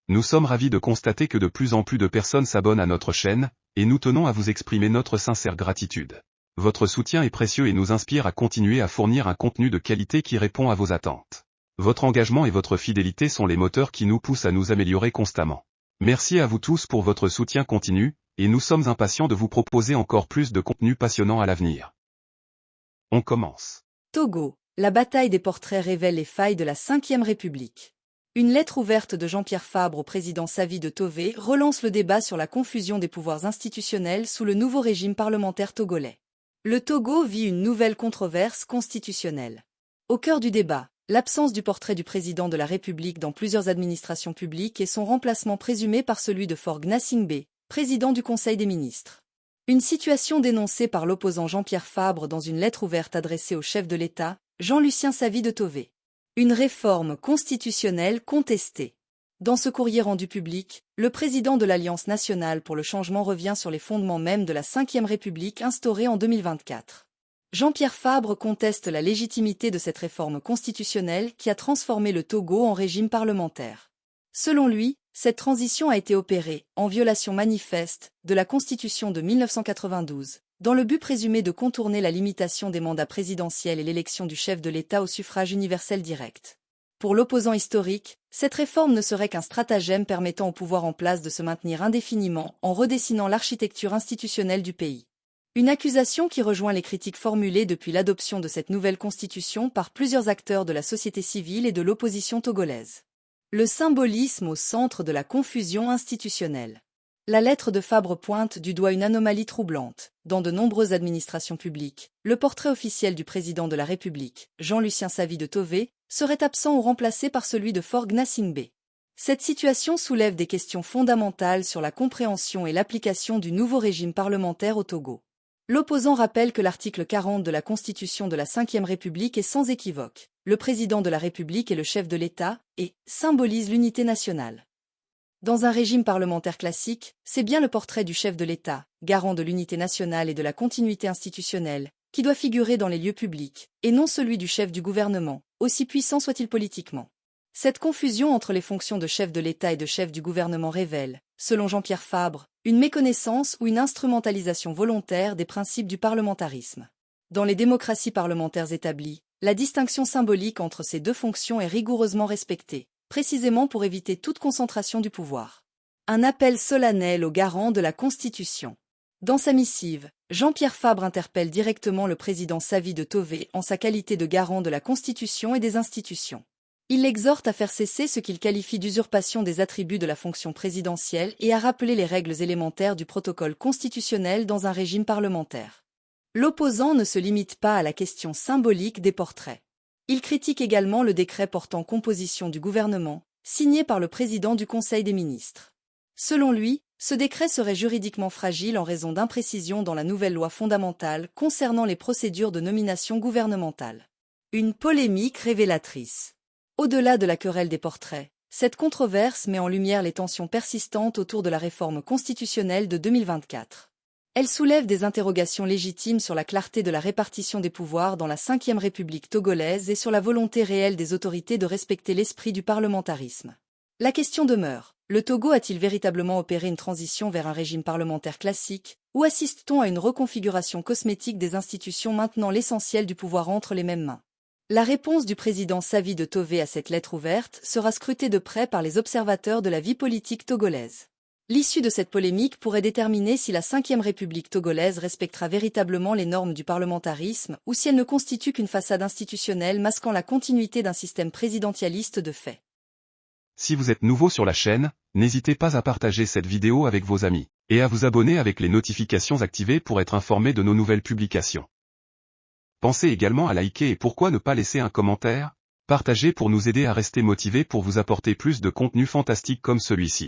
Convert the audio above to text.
Nous sommes ravis de constater que de plus en plus de personnes s'abonnent à notre chaîne, et nous tenons à vous exprimer notre sincère gratitude. Votre soutien est précieux et nous inspire à continuer à fournir un contenu de qualité qui répond à vos attentes. Votre engagement et votre fidélité sont les moteurs qui nous poussent à nous améliorer constamment. Merci à vous tous pour votre soutien continu, et nous sommes impatients de vous proposer encore plus de contenu passionnant à l'avenir. On commence. Togo, la bataille des portraits révèle les failles de la Ve République. Une lettre ouverte de Jean-Pierre Fabre au président Savi de Tové relance le débat sur la confusion des pouvoirs institutionnels sous le nouveau régime parlementaire togolais. Le Togo vit une nouvelle controverse constitutionnelle. Au cœur du débat, l'absence du portrait du président de la République dans plusieurs administrations publiques et son remplacement présumé par celui de Faure Gnassingbé, président du Conseil des ministres. Une situation dénoncée par l'opposant Jean-Pierre Fabre dans une lettre ouverte adressée au chef de l'État, Jean-Lucien Savi de Tové. Une réforme constitutionnelle contestée. Dans ce courrier rendu public, le président de l'Alliance nationale pour le changement revient sur les fondements mêmes de la Ve République instaurée en 2024. Jean-Pierre Fabre conteste la légitimité de cette réforme constitutionnelle qui a transformé le Togo en régime parlementaire. Selon lui, cette transition a été opérée, en violation manifeste, de la Constitution de 1992, dans le but présumé de contourner la limitation des mandats présidentiels et l'élection du chef de l'État au suffrage universel direct. Pour l'opposant historique, cette réforme ne serait qu'un stratagème permettant au pouvoir en place de se maintenir indéfiniment en redessinant l'architecture institutionnelle du pays. Une accusation qui rejoint les critiques formulées depuis l'adoption de cette nouvelle constitution par plusieurs acteurs de la société civile et de l'opposition togolaise. Le symbolisme au centre de la confusion institutionnelle. La lettre de Fabre pointe du doigt une anomalie troublante. Dans de nombreuses administrations publiques, le portrait officiel du président de la République, Jean-Lucien Savi de Tové, serait absent ou remplacé par celui de Faure Gnassingbé. Cette situation soulève des questions fondamentales sur la compréhension et l'application du nouveau régime parlementaire au Togo. L'opposant rappelle que l'article 40 de la Constitution de la Ve République est sans équivoque. Le président de la République est le chef de l'État et symbolise l'unité nationale. Dans un régime parlementaire classique, c'est bien le portrait du chef de l'État, garant de l'unité nationale et de la continuité institutionnelle, qui doit figurer dans les lieux publics, et non celui du chef du gouvernement, aussi puissant soit-il politiquement. Cette confusion entre les fonctions de chef de l'État et de chef du gouvernement révèle, selon Jean-Pierre Fabre, une méconnaissance ou une instrumentalisation volontaire des principes du parlementarisme. Dans les démocraties parlementaires établies, la distinction symbolique entre ces deux fonctions est rigoureusement respectée, précisément pour éviter toute concentration du pouvoir. Un appel solennel aux garants de la Constitution. Dans sa missive, Jean-Pierre Fabre interpelle directement le président Savi de Tové en sa qualité de garant de la Constitution et des institutions. Il l'exhorte à faire cesser ce qu'il qualifie d'usurpation des attributs de la fonction présidentielle et à rappeler les règles élémentaires du protocole constitutionnel dans un régime parlementaire. L'opposant ne se limite pas à la question symbolique des portraits. Il critique également le décret portant composition du gouvernement, signé par le président du Conseil des ministres. Selon lui, ce décret serait juridiquement fragile en raison d'imprécisions dans la nouvelle loi fondamentale concernant les procédures de nomination gouvernementale. Une polémique révélatrice. Au-delà de la querelle des portraits, cette controverse met en lumière les tensions persistantes autour de la réforme constitutionnelle de 2024. Elle soulève des interrogations légitimes sur la clarté de la répartition des pouvoirs dans la Ve République togolaise et sur la volonté réelle des autorités de respecter l'esprit du parlementarisme. La question demeure, le Togo a-t-il véritablement opéré une transition vers un régime parlementaire classique, ou assiste-t-on à une reconfiguration cosmétique des institutions maintenant l'essentiel du pouvoir entre les mêmes mains? La réponse du président Savi de Tové à cette lettre ouverte sera scrutée de près par les observateurs de la vie politique togolaise. L'issue de cette polémique pourrait déterminer si la Ve République togolaise respectera véritablement les normes du parlementarisme ou si elle ne constitue qu'une façade institutionnelle masquant la continuité d'un système présidentialiste de fait. Si vous êtes nouveau sur la chaîne, n'hésitez pas à partager cette vidéo avec vos amis, et à vous abonner avec les notifications activées pour être informé de nos nouvelles publications. Pensez également à liker et pourquoi ne pas laisser un commentaire? Partagez pour nous aider à rester motivés pour vous apporter plus de contenu fantastique comme celui-ci.